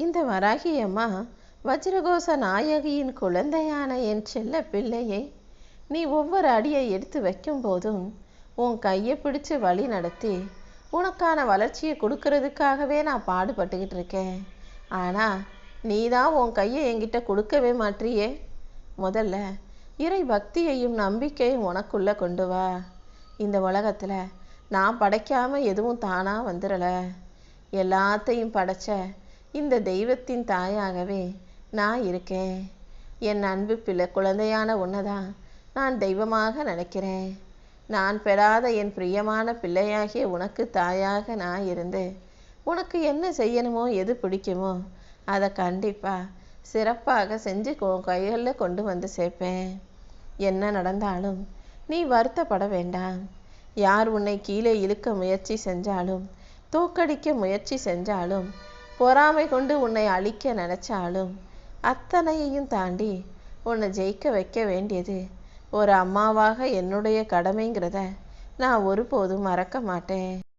இந்த வராகி அம்மா வஜ்ரகோச நாயகியின் குழந்தையான என் செல்ல பிள்ளையே, நீ ஒவ்வொரு அடியை எடுத்து வைக்கும் போதும் உன் கையை பிடிச்சு வழி நடத்தி உனக்கான வளர்ச்சியை கொடுக்கறதுக்காகவே நான் பாடுபட்டுக்கிட்டு இருக்கேன். ஆனால் நீ தான் உன் கையை என்கிட்ட கொடுக்கவே மாட்டியே. முதல்ல இறை பக்தியையும் நம்பிக்கையும் உனக்குள்ளே கொண்டு வா. இந்த உலகத்தில் நான் படைக்காம எதுவும் தானாக வந்துடல. எல்லாத்தையும் படைச்ச இந்த தெய்வத்தின் தாயாகவே நான் இருக்கேன். என் அன்பு பிள்ளை குழந்தையான உன்னைதான் நான் தெய்வமாக நினைக்கிறேன். நான் பெறாத என் பிரியமான பிள்ளையாகிய உனக்கு தாயாக நான் இருந்து உனக்கு என்ன செய்யணுமோ எது பிடிக்குமோ அதை கண்டிப்பாக சிறப்பாக செஞ்சு கைகளில் கொண்டு வந்து சேர்ப்பேன். என்ன நடந்தாலும் நீ வருத்தப்பட வேண்டாம். யார் உன்னை கீழே இழுக்க முயற்சி செஞ்சாலும், தோக்கடிக்க முயற்சி செஞ்சாலும், பொறாமை கொண்டு உன்னை அழிக்க நினைச்சாலும், அத்தனையையும் தாண்டி உன்னை ஜெயிக்க வைக்க வேண்டியது ஒரு அம்மாவாக என்னுடைய கடமைங்கிறத நான் ஒருபோதும் மறக்க மாட்டேன்.